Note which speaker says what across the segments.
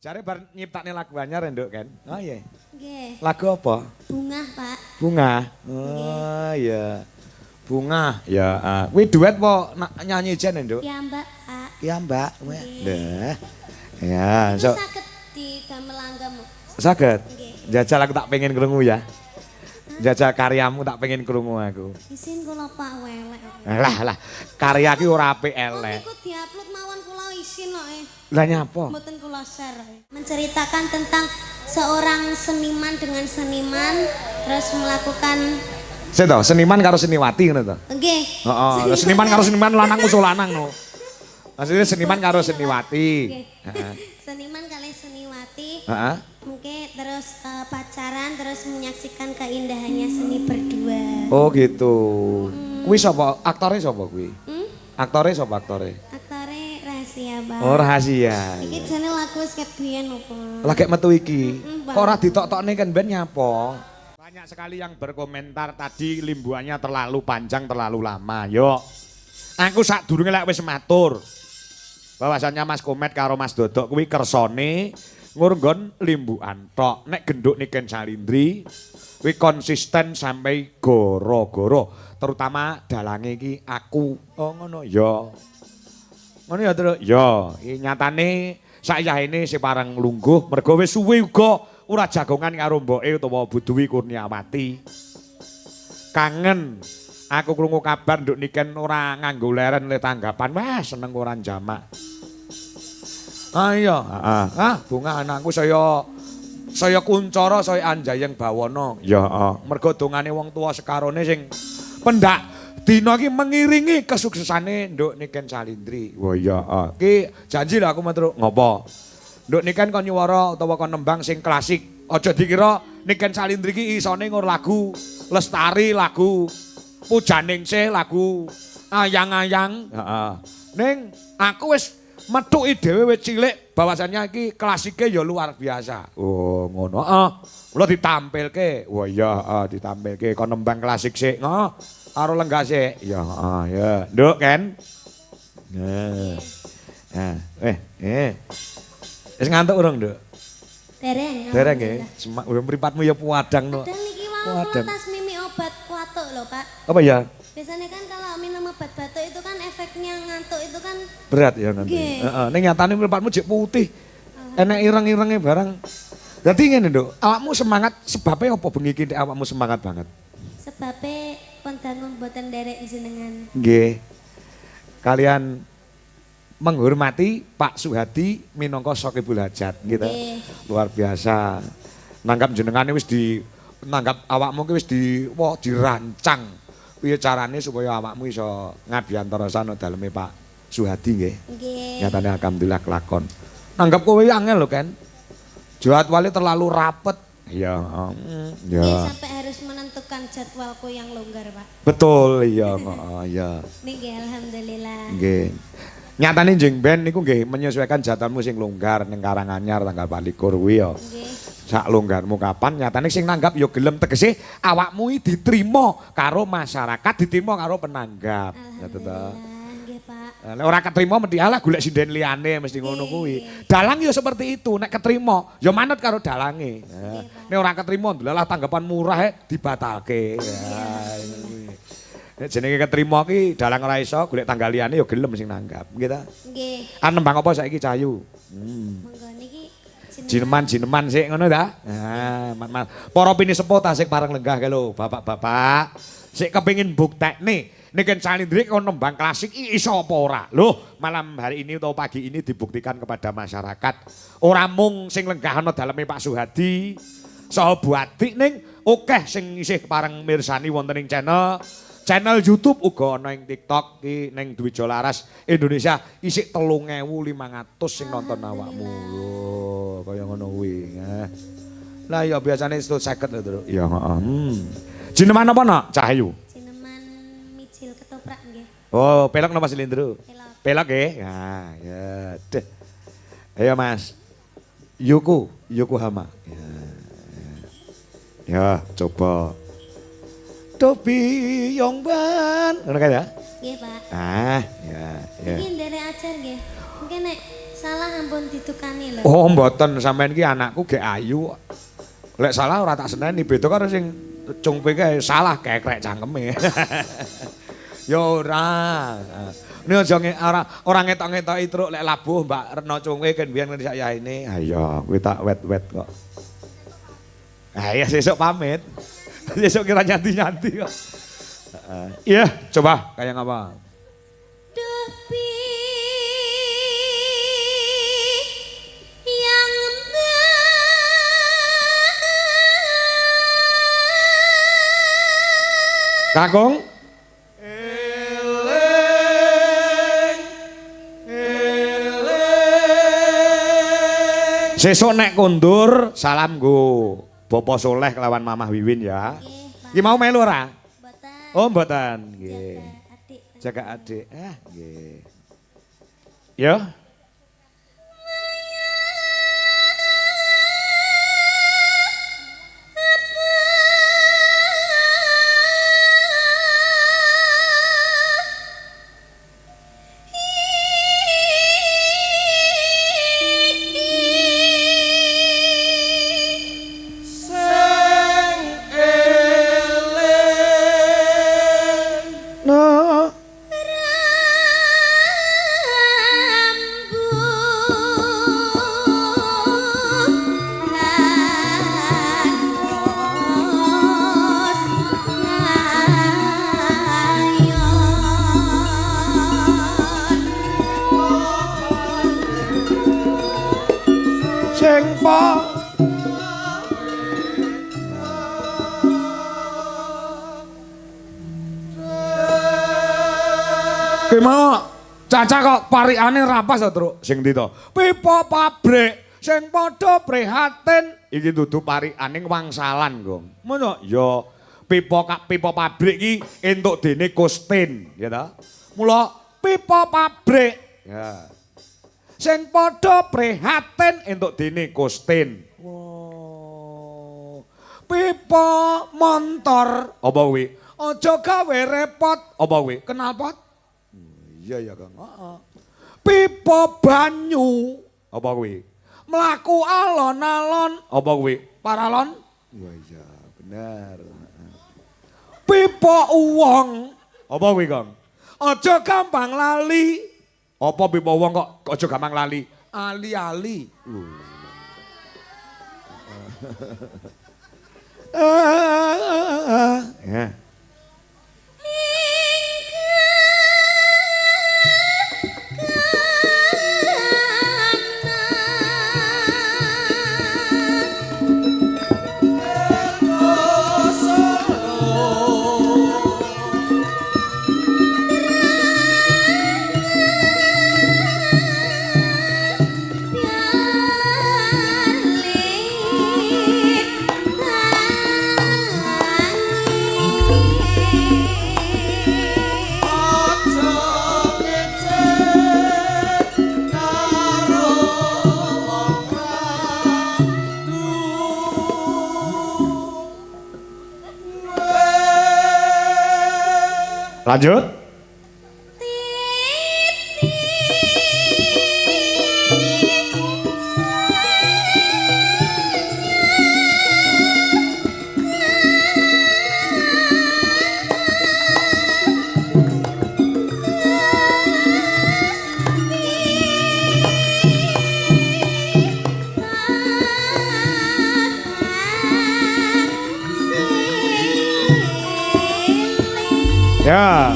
Speaker 1: Jare bar nyiptakne lagu anyar Nduk kan? Oh iya.
Speaker 2: Nggih.
Speaker 1: Lagu apa?
Speaker 2: Bunga, Pak.
Speaker 1: Bunga. Oh iya. Bunga. Ya, kuwi duet apa nyanyi jen Nduk?
Speaker 2: Ya, Mbak, Pak.
Speaker 1: Iya, Mbak.
Speaker 2: Nggih.
Speaker 1: Lah. Ya,
Speaker 2: Itu
Speaker 1: so
Speaker 2: saged didamel langgamu.
Speaker 1: saged.
Speaker 2: Nggih.
Speaker 1: Jajal aku tak pengen krungu ya. Jajal karyamu tak pengen krungu aku.
Speaker 2: Isin kula Pak welek.
Speaker 1: Lah, karya ki ora apik
Speaker 2: Oh,
Speaker 1: elek.
Speaker 2: niku diupload mawon kula isin kok.
Speaker 1: Lah nyapa?
Speaker 2: Mboten kula share. Menceritakan tentang seorang seniman dengan seniman terus melakukan
Speaker 1: Sik to, seniman karo seniwati ngono to.
Speaker 2: nggih.
Speaker 1: Heeh, seniman karo seniman lanang usul lanang no. Maksudnya seniman karo seniwati.
Speaker 2: Nggih.
Speaker 1: Heeh.
Speaker 2: Seniman kali seniwati.
Speaker 1: Heeh.
Speaker 2: Mungkin terus pacaran terus menyaksikan keindahannya seni berdua.
Speaker 1: Oh gitu. Kuwi sapa? Aktore sapa kuwi? Aktore sapa aktore?
Speaker 2: Aktore rahasia banget.
Speaker 1: Oh rahasia.
Speaker 2: Iki jane lagu wis ket biyen opo.
Speaker 1: Lagi metu iki.
Speaker 2: Mbak.
Speaker 1: Kok ora ditok-tokne kan ben nyapa? Banyak sekali yang berkomentar tadi limbuannya terlalu panjang, terlalu lama. Yo. Aku sadurunge lek wis matur. Bahwasannya Mas Komet karo Mas Dodok kuwi kersane ngurunggon limbuan tok. Nek genduk Niken Salindri kuwi konsisten sampai goro-goro. Terutama dalange iki aku. Oh ngono ya. Ngono ya terus. Ya, iki nyatane saiyahene si pareng lungguh mergo wis suwe uga ora jagongan karo mboke utawa Buduwi Kurniawati. Kangen aku krungu kabar nduk Niken ora nganggo leren le tanggapan. Wah, seneng ora jamak. Ah iya, bunga anakku saya kuncara saya anjayeng bawana. Ya, mergo dongane wong tuwa sekarone sing pendak dina iki mengiringi kesukesane Nduk Niken Salindri. Wah iya, iki janji lho aku matur ngopo. Nduk Niken kon nyuwara utawa kon nembang sing klasik. Aja dikira Niken Salindri iki isone ngur lagu Lestari, lagu Pujaningsih, lagu Ayang-ayang. Heeh. Ning aku wis methuki dhewe wis cilik bahwasannya iki klasike ya luar biasa. Oh, ngono. Heeh. Kula ditampilke. Wah iya, ditampilke kon nembang klasik sik. Ngono. Karo lenggah sik. Ya, ya. Nduk kan. Nah. Wis ngantuk urung, Nduk?
Speaker 2: Dereng.
Speaker 1: Dereng nggih. Semak mripatmu ya puadang no.
Speaker 2: Dan niki wau tas mimi obat watuk lho, Pak.
Speaker 1: Apa ya?
Speaker 2: Biasanya kan kalau minum obat batuk itu kan efeknya ngantuk itu kan
Speaker 1: Berat ya nanti.
Speaker 2: Nggih.
Speaker 1: Heeh, ning nyatane mripatmu jek putih. Enek ireng-irenge barang. Dadi ngene, Nduk. Awakmu semangat sebabnya apa bengi iki awakmu semangat banget?
Speaker 2: sebabnya pun dangun boten derek jenengan.
Speaker 1: Nggih. Kalian menghormati Pak Suhadi minangka Sokibul Hajat gitu. Luar biasa. Nanggap jenengane wis nanggap awakmu ki wis dirancang piye carane supaya awakmu iso ngabiantara sana daleme Pak Suhadi nggih.
Speaker 2: Nggih.
Speaker 1: Nyatane alhamdulillah kelakon. Nanggap kowe angel lho kan. Jadwalnya terlalu rapet. Ya,
Speaker 2: Nggih, sampai harus menentukan jadwalku yang longgar, Pak.
Speaker 1: Betul, iya, iya.
Speaker 2: Nggih, alhamdulillah.
Speaker 1: Nggih. Nyatane jeng ben niku nggih menyesuaikan jadwalmu sing longgar ning Karanganyar tanggal 24 kuwi ya.
Speaker 2: Nggih.
Speaker 1: Sak longgarmu kapan nyatane sing nanggap ya gelem tegese awakmu iki diterima karo masyarakat, diterima karo penanggap.
Speaker 2: Alhamdulillah, nggih, Pak.
Speaker 1: Nek ora ketrima mesti alah golek sinden liyane mesti ngono kuwi. Dalang ya seperti itu, nek ketrima ya manut karo dalange. Nek ora ketrima ndelalah tanggapan murah dibatalke. Nek jenenge ketrima ki dalang ora iso golek tanggal liyane ya gelem sing nanggap, nggih ta?
Speaker 2: Nggih.
Speaker 1: Nembang apa saiki Cahayu?
Speaker 2: Monggo niki
Speaker 1: Jineman sik ngono ta? Nah, para pinisepuh tasik pareng lenggah ke lho, bapak-bapak. Sik kepengin buktekne Niken Salindri kon nembang klasik iso apa ora? Loh, malam hari ini atau pagi ini dibuktikan kepada masyarakat. Ora mung sing lenggah ana daleme Pak Suhadi, saha Bu Adik ning akeh sing isih pareng mirsani wonten ing channel YouTube uga ana ing TikTok iki ning Dwi Jolaras Indonesia isih 3.500 sing nonton awakmu. Lho, kaya ngono kuwi. Lah ya biasane 50 lho, ya heeh. Jineman apa nak? Cahayu.
Speaker 2: Cineman micil ketoprak nggih.
Speaker 1: Oh, pelok napa silindro?
Speaker 2: Pelok.
Speaker 1: Pelok nggih. Nah, ya deh. Ayo Mas. Yokohama. Ya, coba. Tobi Yongban. Ngono kan ya?
Speaker 2: Nggih, Pak.
Speaker 1: Ah, ya, ya.
Speaker 2: Iki nderek ajar nggih. Mungkin nek salah ampun ditukani lho.
Speaker 1: Oh, mboten sampean iki anakku gek ayu. Lek salah ora tak seneni, beda karo sing cungpe kae salah kekrek cangkeme. Ya ora. Ini aja ora ngetok-ngetoki truk lek labuh Mbak Reno cungpe kan biyen sak yaine. Ayo, kuwi tak wet-wet kok. Ah ya sesuk pamit. Sesuk kira nyanti-nyanti kok. Iya, coba kayak apa?
Speaker 2: Depi yang
Speaker 1: Kakung? Sesuk nek kundur salam go Bapak Soleh kelawan Mamah Wiwin ya. Iki mau melu ora?
Speaker 2: Mboten.
Speaker 1: Oh mboten. Nggih.
Speaker 2: Adik.
Speaker 1: Jaga adik. Nggih. Ya. Sing po Kemau Caca kok parikane rapas to, Truk? Sing ndi to? Pipa pabrik sing padha prihatin iki dudu parikaning wangsalan, Gong. Ngono ya pipa pabrik iki entuk dene Kustin, ya ta? Mula pipa pabrik. Ya. Sing padha prihatin entuk dene Kustin. Wow. Pipa montor apa kuwi? Aja gawe repot apa kuwi? Kenal pot? Iya ya Kang. Heeh. Pipa banyu apa kuwi? Mlaku alon-alon apa kuwi? Paralon? Wah iya bener. Pipa uwong apa kuwi Kang? Aja gampang lali. Apa pipa uwong kok aja gampang lali? Ali-ali. Ya. Lanjut. Ya.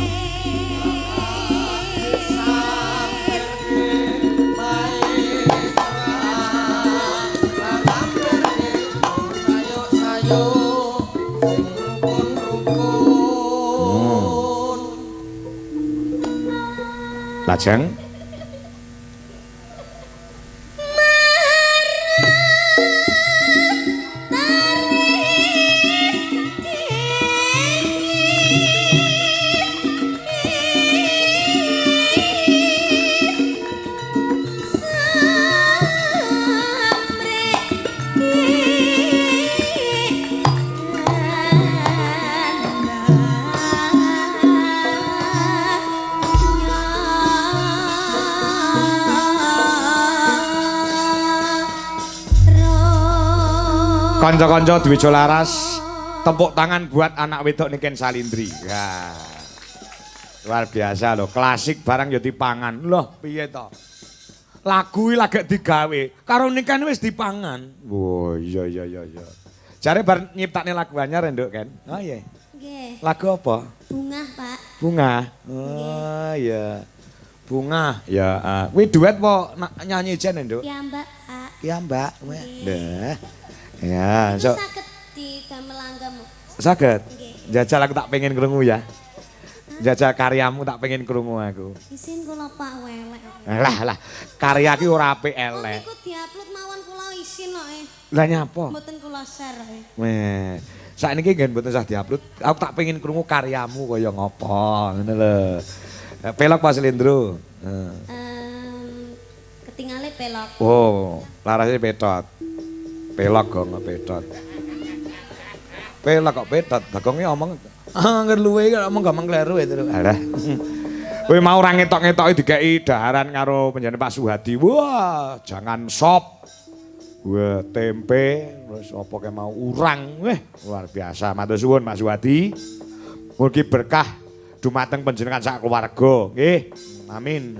Speaker 1: Lajeng. Kanca-kanca Dwijo Laras, tepuk tangan buat anak wedok Niken Salindri. Ya. Luar biasa loh, klasik barang ya dipangan. Loh, piye to? Lagu iki lagi digawe, karo Niken wis dipangan. Wo, iya. Jare bar nyiptakne lagu anyar Nduk Ken. Oh iya.
Speaker 2: Nggih.
Speaker 1: Lagu apa?
Speaker 2: Bunga, Pak.
Speaker 1: Bunga. Oh iya. Bunga. Ya, kuwi duet apa nyanyi jen Nduk?
Speaker 2: Ya, Mbak, Pak.
Speaker 1: Iya, Mbak. Nah. Ya,
Speaker 2: Itu
Speaker 1: so
Speaker 2: saged digamel langgamu.
Speaker 1: saged.
Speaker 2: Nggih.
Speaker 1: Jajal aku tak pengen krungu ya. Jajal karyamu tak pengen krungu aku.
Speaker 2: Isin kula Pak welek.
Speaker 1: Lah, karya ki ora apik elek.
Speaker 2: Niku diupload mawon kula isin kok.
Speaker 1: Lah nyapa?
Speaker 2: Mboten kula share.
Speaker 1: Weh, sakniki ngen mboten usah diupload. Aku tak pengen krungu karyamu kaya ngopo, ngono lho. Pelok Pak Slendro.
Speaker 2: Ketingale pelok.
Speaker 1: Oh, larasnya petot. Pelok kok petot. Pelok kok petot. Bagongnya omong angger luwe kok omong gampang kleru itu. Alah. Kowe mau ora ngetok-ngetoki dikeki daharan karo penjane Pak Suhadi. Wah, jangan sop. Wah, tempe, terus apa ke mau urang. Weh, luar biasa. Matur suwun Pak Suhadi. Mugi berkah dumateng panjenengan sak keluarga. Nggih. Amin.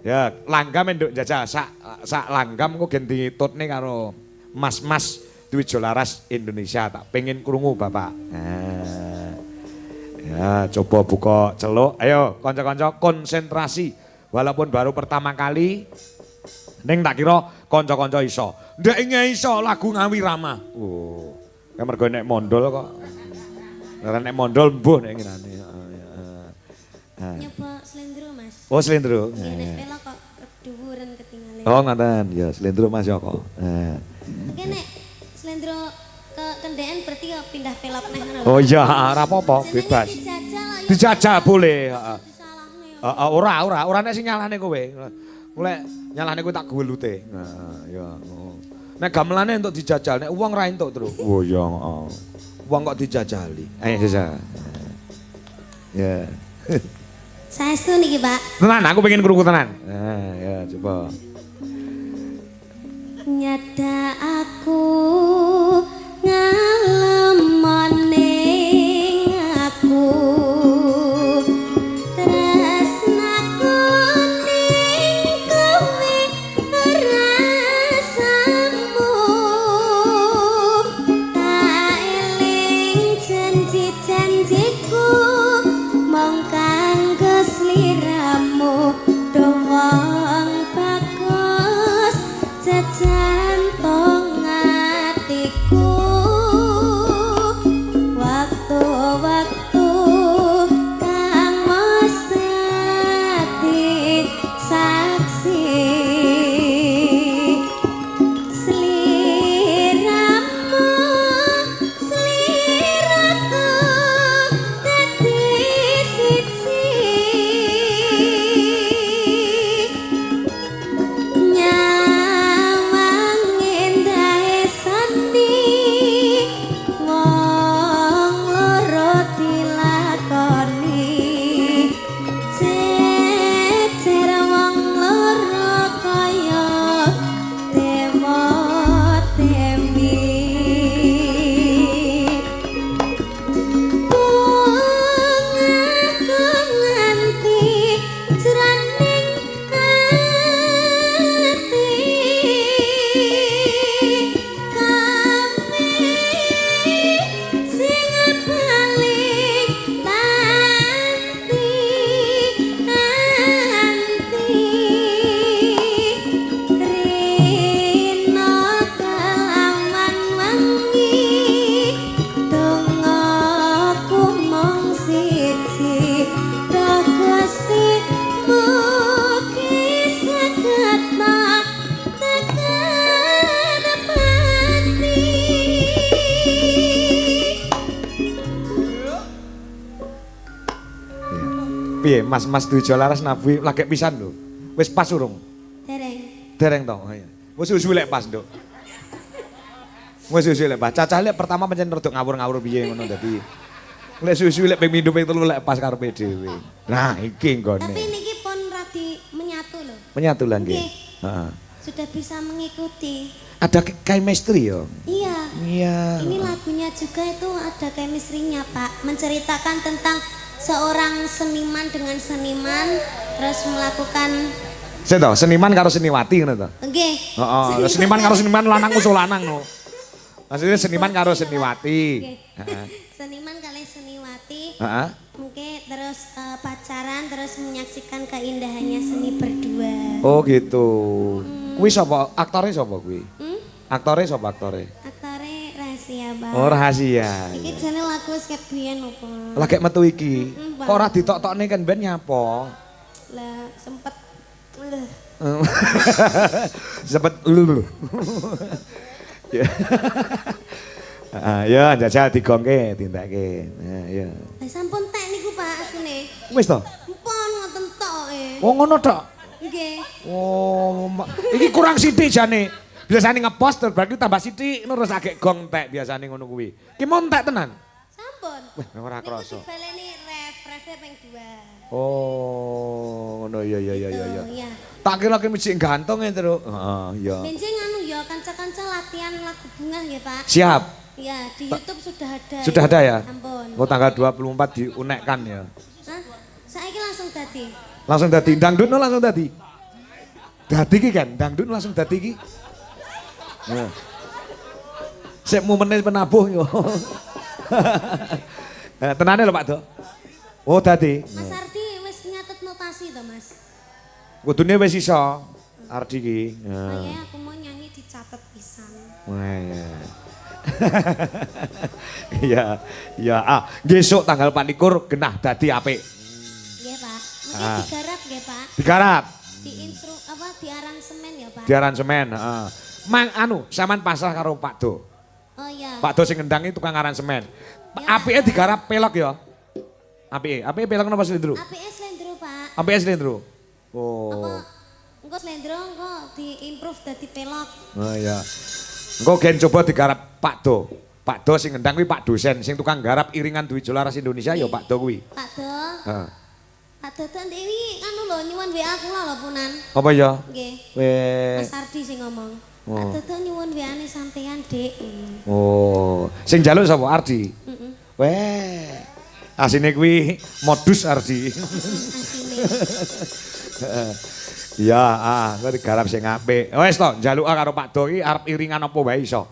Speaker 1: Ya, langgam nduk jajal sak langgam kok gen ditutne karo Mas-mas Dwijo Laras Indonesia. Tak pengen krungu Bapak. Ya, coba buka celuk. Ayo, kanca-kanca konsentrasi. Walaupun baru pertama kali, ning tak kira kanca-kanca iso. Ndek iso lagu Ngawi Rama. Oh, kayak mergo nek mondol kok. Nek mondol mbuh nek ngene.
Speaker 2: Nyoba Slendro, Mas.
Speaker 1: Oh, Slendro.
Speaker 2: Nggih, nek pelok kok dhuwuren ketinggalan.
Speaker 1: Oh, ngoten. Ya, Slendro Mas ya kok.
Speaker 2: Oke, nek Slendro ke kendean berarti ya pindah pelok neh ngono.
Speaker 1: Oh iya, ora apa-apa, bebas. Dijajal boleh, heeh. Ora nek sing nyalahne kowe. Mulai nyalahne kowe tak gewelute. Nah, ya. Nek gamelane entuk dijajal, nek wong ra entuk terus. Oh iya, heeh. Wong kok dijajali. Ayo jajal. Ya.
Speaker 2: Saestu niki, Pak.
Speaker 1: Tenan, aku pengen krungu tenan. Nah, ya coba.
Speaker 2: Nyada aku ngalemoning aku tresnaku ning kowe rasamu tak eling janji-janjiku mong kanggo sliramu dowong bagus jajantong atiku waktu-waktu kang mesti saksi sliramu sliraku dadi siji nyawang endahe sandi wong loro dilakoni jejer wong loro kaya dewa dewi bungaku nganti jroning ati kami sing paling tanti rino kelaman wengi dongaku mong siji Duh Gusti mugi saged tekan pati.
Speaker 1: Piye, Mas Dwijo Laras nabuh lagi pisan lho. Wis pas urung?
Speaker 2: Dereng.
Speaker 1: Dereng to. Oh iya. Wis susu lek pas, Nduk. Wis susu lek pas. Cacah lek pertama pancen rada ngawur-ngawur piye ngono dadi. Lek susu lek ping pindho ping telu lek pas karepe dhewe. Nah, iki nggone.
Speaker 2: Tapi niki pun radi menyatu loh.
Speaker 1: Menyatu lah nggih.
Speaker 2: Nggih.
Speaker 1: Heeh.
Speaker 2: Sudah bisa mengikuti.
Speaker 1: Ada chemistry ya?
Speaker 2: Iya.
Speaker 1: Iya.
Speaker 2: Ini lagunya juga itu ada chemistry-nya, Pak. Menceritakan tentang seorang seniman dengan seniman terus melakukan
Speaker 1: Saya seniman karo seniwati ngono to.
Speaker 2: nggih.
Speaker 1: Heeh, seniman karo seniman lanang usul lanang no. Maksudnya seniman karo seniwati. Heeh.
Speaker 2: Seniman kali seniwati.
Speaker 1: Heeh.
Speaker 2: Mungkin terus pacaran terus menyaksikan keindahannya seni berdua.
Speaker 1: Oh gitu. Kuwi sapa? Aktore sapa kuwi? Aktore sapa aktore?
Speaker 2: Aktore rahasia, Bang.
Speaker 1: Oh rahasia.
Speaker 2: Iki jane lagu wis ket biyen opo?
Speaker 1: Lagi metu iki.
Speaker 2: Bang.
Speaker 1: Kok ora ditok-tokne kan ben nyapa?
Speaker 2: Lah sempet
Speaker 1: Sempet lu. Ya. Ya jajal digongke tindake. Nah, ya.
Speaker 2: Lah sampun tek niku Pak asline.
Speaker 1: Wis to?
Speaker 2: Mpun ngoten tok
Speaker 1: Oh ngono tok.
Speaker 2: Nggih.
Speaker 1: Oh, iki kurang sithik jane. Biasane ngepost terus berarti tambah sithik terus agek gong tek biasane ngono kuwi. Ki mon tek tenan.
Speaker 2: Sampun.
Speaker 1: Wah, ora krasa.
Speaker 2: Niku dibaleni ref ping 2.
Speaker 1: Oh, ngono iya.
Speaker 2: Iya.
Speaker 1: Tak kira ki mesti gantung ya terus. Heeh, iya.
Speaker 2: Benjing anu ya kanca-kanca latihan lagu bunga nggih Pak.
Speaker 1: Siap.
Speaker 2: Iya, di YouTube sudah ada.
Speaker 1: Sudah ada ya?
Speaker 2: Ampun.
Speaker 1: Oh tanggal 24 diunekkan ya.
Speaker 2: Hah? Saiki langsung dadi.
Speaker 1: Langsung dadi dangdut no langsung dadi. Dadi ki kan, dangdut langsung dadi ki. Nah. Sik momennya penabuh yo. Tenane lho Pak Do. Oh dadi.
Speaker 2: Mas Ardi wis nyatet notasi to Mas?
Speaker 1: Kudune wis iso. Ardi ki.
Speaker 2: Kayaknya aku mau nyanyi dicatat pisan.
Speaker 1: Wah ya. Iya, iya. Besok tanggal 24 genah dadi apik.
Speaker 2: Nggih Pak. Mungkin digarap nggih Pak.
Speaker 1: Digarap.
Speaker 2: Di aransemen ya Pak.
Speaker 1: Di aransemen, heeh. Mang anu, sampean pasrah karo Pak Do.
Speaker 2: Oh iya.
Speaker 1: Pak Do sing ngendang itu tukang aransemen.
Speaker 2: Ya,
Speaker 1: Apike digarap pelok ya. Apike pelok napa slendro?
Speaker 2: APS Slendro Pak.
Speaker 1: Apike slendro. Oh.
Speaker 2: Apa engko Slendro engko diimprove dadi pelok.
Speaker 1: Oh iya. Engko gen coba digarap Pak Do. Pak Do sing ngendang kuwi Pak dosen sing tukang garap iringan Dwi Jolaras Indonesia ya Pak Do kuwi.
Speaker 2: Pak Do.
Speaker 1: Heeh.
Speaker 2: Pak Do tuh Dewi anu lho nyuwun WA kula lho punan.
Speaker 1: Apa ya?
Speaker 2: Nggih.
Speaker 1: Wes.
Speaker 2: Mas Ardi sing ngomong. Pak Do tuh nyuwun WA-ne sampean, Dik.
Speaker 1: Oh, sing njaluk sapa Ardi?
Speaker 2: Heeh.
Speaker 1: Weh. Asine kuwi modus Ardi.
Speaker 2: Asine.
Speaker 1: Iya, kuwi digarap sing apik. Wes to, njaluk karo Pak Do iki arep iringan apa wae iso.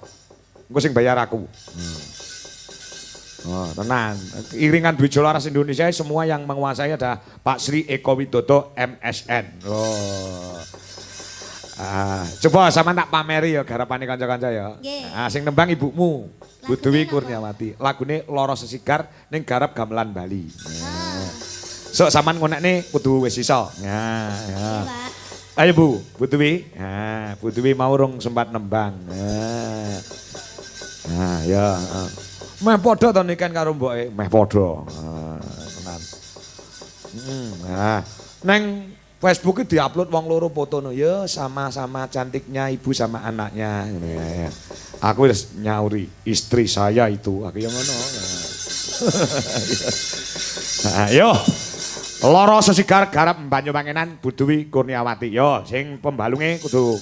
Speaker 1: Engko sing bayar aku. Oh, tenang. Iringan Dwi Jolaras Indonesia semua yang menguasai ada Pak Sri Eko Widodo MSN. Oh. Coba sama tak pameri ya garapane kanca-kanca ya.
Speaker 2: Nggih.
Speaker 1: Sing nembang ibumu, Bu
Speaker 2: Lagune
Speaker 1: Dewi
Speaker 2: napa?
Speaker 1: Kurniawati. Lagune Loro Sesigar ning garap gamelan Bali.
Speaker 2: Ah,
Speaker 1: Sok sampean ngonekne kudu wis iso. Nah, ya.
Speaker 2: iya, Pak.
Speaker 1: Ayo Bu Dewi. Nah, Bu Dewi mau rung sempat nembang. Nah, ya. Meh padha to niken karo mboke, meh padha. Tenan. Nah, neng Facebook diupload wong loro fotono ya sama-sama cantiknya ibu sama anaknya. Ya. Aku wis nyauri istri saya itu. Aku yang ngono. Nah, yo. Loro Sesigar garap Banyuwangenan Bu Dewi Kurniawati. Yo, sing pembalunge kudu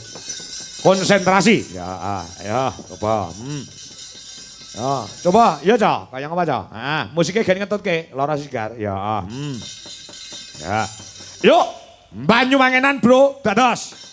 Speaker 1: konsentrasi. Ya, coba. Coba, iya Cok, kayak apa Cok? Musiknya gini ngetutke, Loro Sesigar. Ya, Ya. Yuk, Banyuwangenan bro, dados.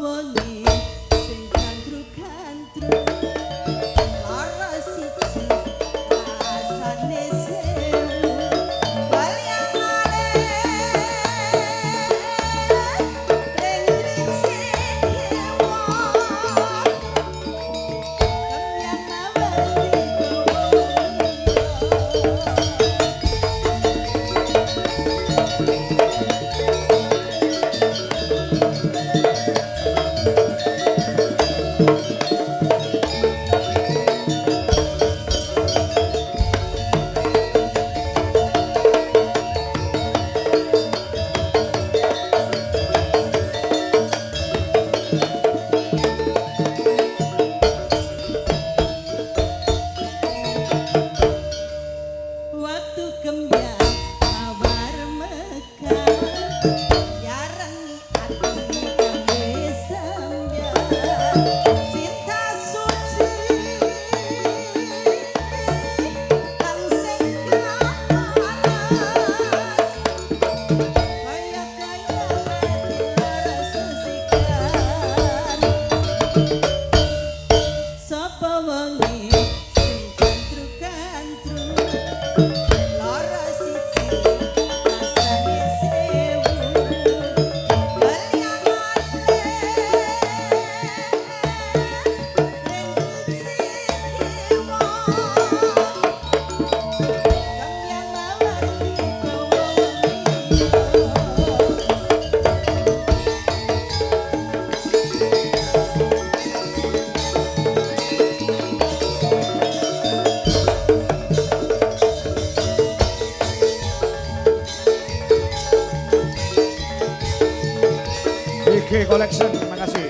Speaker 3: wengi sing gandruk-gandruk lara siji rasane sewu balyang ring risi dewa kemyang mawati waktu kembyang awar mekar yarengi ati kangge sembyang cinta suci kang sing kalas kaya-kaya lara sesikan sapa wengi sing gandruk-gandruk lara siji rasane sewu balyang ring risi dewa kemyang mawati dawa
Speaker 1: IG Collection, terima kasih.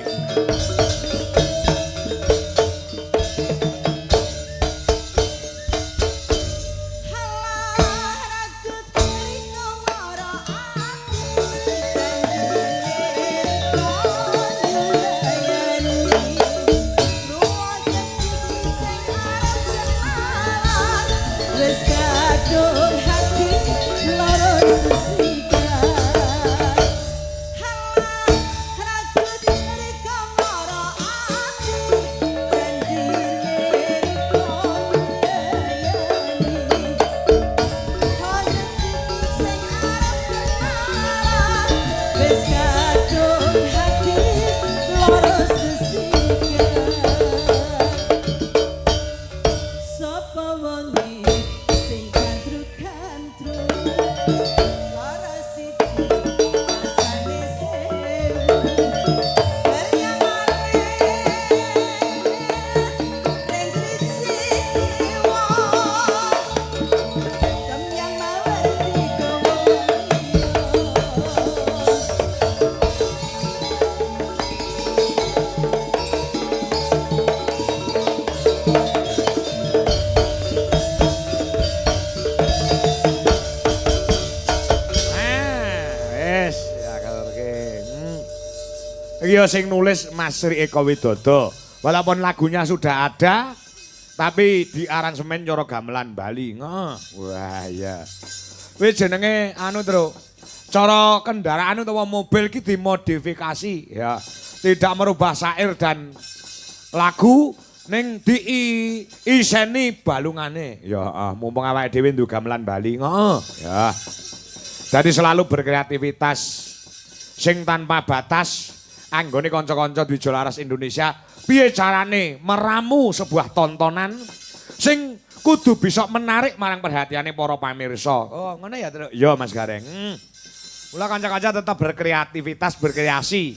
Speaker 3: Wes kadung hati loro sesikan ragut riko ngoro ati janjine riko nyayani hoyo iki sing arep kenalan wes kadung hati loro sesikan sapa wengi sing gandruk-gandruk lara siji rasane sewu balyang ring risi dewa kemyang mawati dawa
Speaker 1: Wes, ya kalorke. Iki ya sing nulis Mas Sri Eko Widodo. Walaupun lagunya sudah ada, tapi di aransemen cara gamelan Bali. Wah, ya. Wis jenenge anu, Tru. Cara kendaraan utawa mobil iki dimodifikasi ya. Tidak merubah syair dan lagu ning diiseni balungane. Ya, mumpung awake dhewe nduwe gamelan Bali. Ya. Jadi selalu berkreativitas sing tanpa batas anggone kanca-kanca Dwija Laras Indonesia piye carane meramu sebuah tontonan sing kudu bisa menarik marang perhatiane para pamirsa. Oh, ngono ya, Tru. Iya, Mas Gareng. Mula kanca-kanca tetap berkreativitas, berkreasi.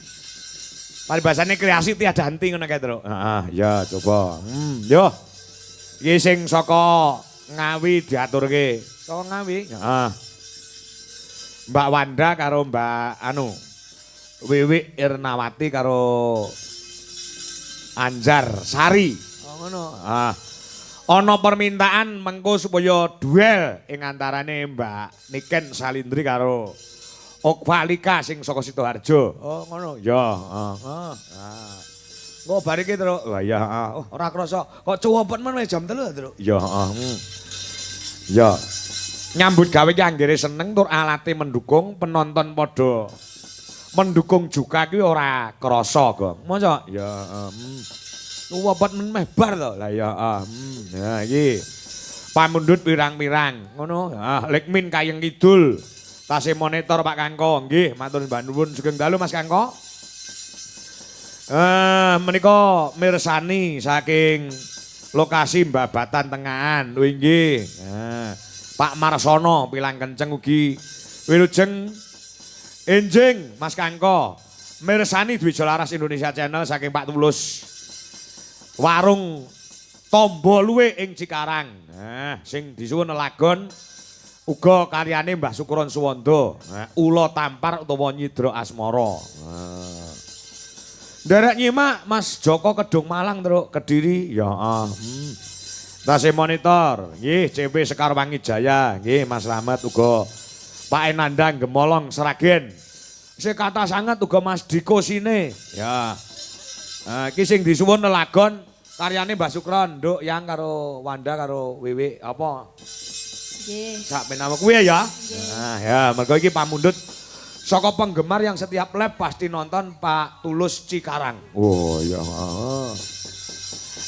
Speaker 1: Paribasane kreasi tiada henti ngono kae, Tru. Heeh, ya coba. Yo. Iki sing saka Ngawi diaturke. Saka Ngawi. Heeh. Mbak Wanda karo Mbak Wiwi Irnawati karo Anjar Sari. Oh ngono. Ana permintaan mengko supaya duel ing antarane Mbak Niken Salindri karo Okvalika sing saka Sidoarjo. Oh ngono. Ya, Engko bar iki, Tru. Wah ya, ora krasa kok cuwepet men wis jam 3, Tru. Ya, Ya. Nyambut gawe ki anggere seneng tur alate mendukung penonton padha mendukung juga kuwi ora krasa, Gong. Masa? Ya, Wabot meh bar to. Lah ya, nah iki. Pamundhut pirang-pirang. Ngono. Lekmin Kayeng Kidul. Tasih monitor Pak Kangko. Nggih, matur nuwun sugeng dalu Mas Kangko. Menika mirsani saking lokasi Babatan Tengahan. Lho nggih. Pak Marsono pilang kenceng ugi wilujeng enjing Mas Kangko. Mirsani Dwija Laras Indonesia Channel saking Pak Tulus. Warung Tombo Luwe ing Cikarang. Sing disuwun lelagon uga karyane Mbah Sukuron Suwanda. Ula Tampar utawa Nyidra Asmara. Nderek nyimak Mas Joko Kedung Malang Truk Kediri. Ya tasih monitor. Nggih CP Sekar Wangi Jaya. Nggih Mas Slamet uga Pak Enandang Gemolong Seragen. Sing kata sangat uga Mas Diko Sine. Ya. Iki sing disuwun lelagon karyane Mbah Sukron, Nduk Yang karo Wanda karo Wiwi apa?
Speaker 2: Nggih.
Speaker 1: Sak menawa kuwi ya. Nah, ya mergo iki pamundhut saka penggemar yang setiap live pasti nonton Pak Tulus Cikarang. Oh iya.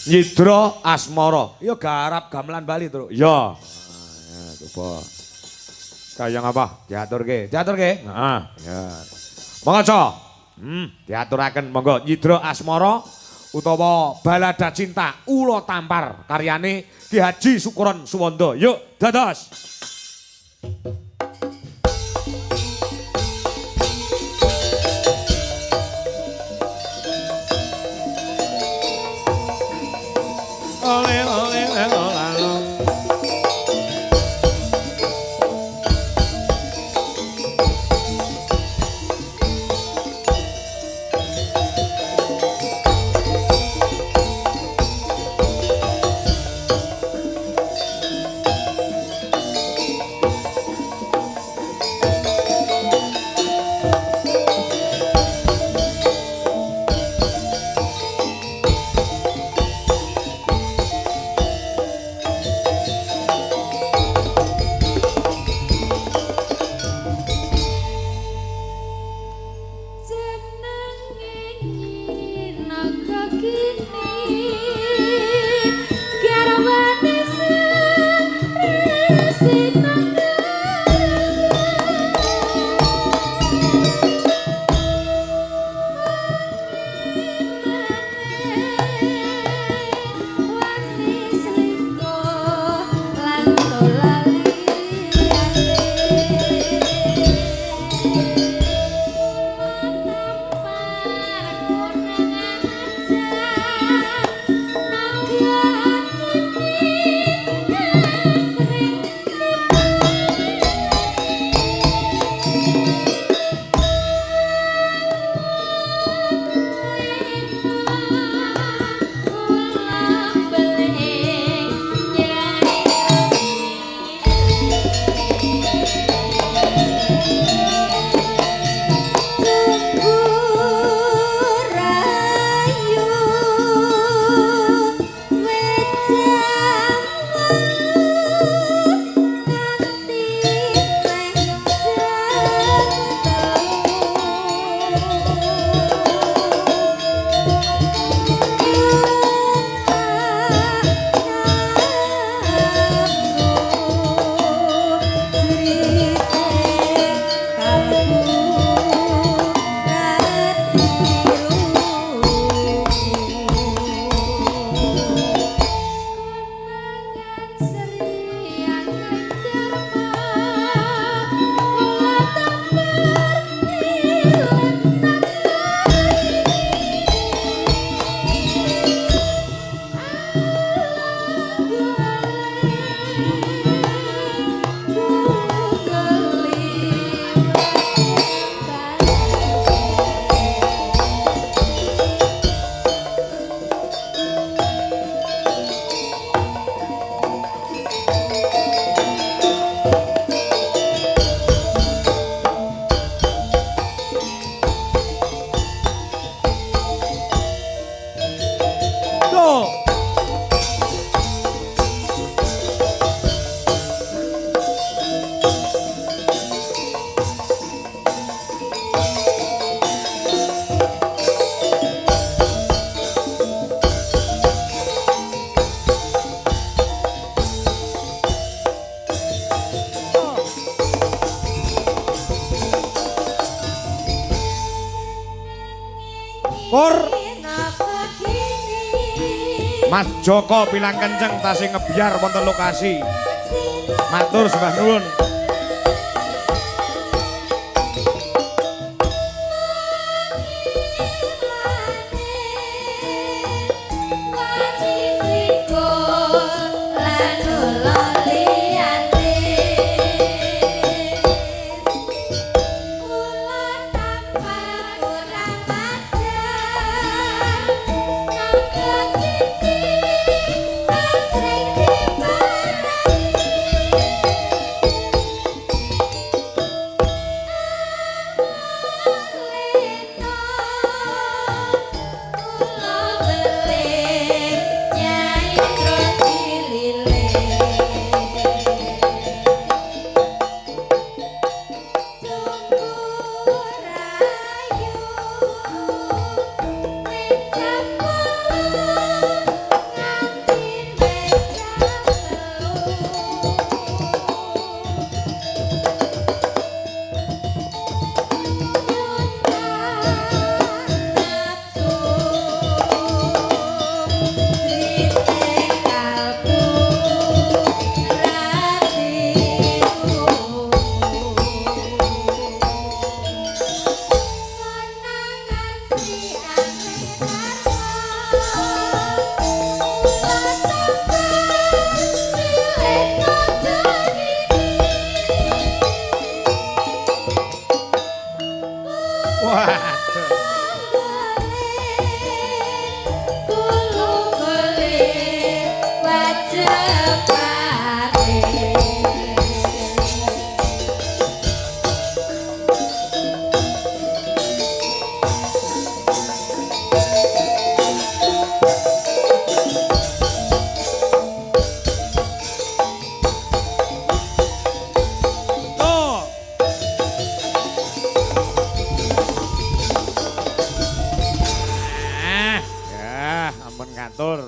Speaker 1: Nyidra Asmara. Ya garap gamelan Bali, Truk. Ya. Ya coba. Kayang apa? Diaturke. Diaturke? Heeh. Ya. Monggo, diaturaken monggo Nyidra Asmara utawa Balada Cinta Ula Tampar karyane Ki Haji Sukuron Suwanda. Yuk dados. Ole ole ole. Mas Joko bilang kenceng tasih ngebiar wonten lokasi. Matur sembah nuwun. Ampun ngatur.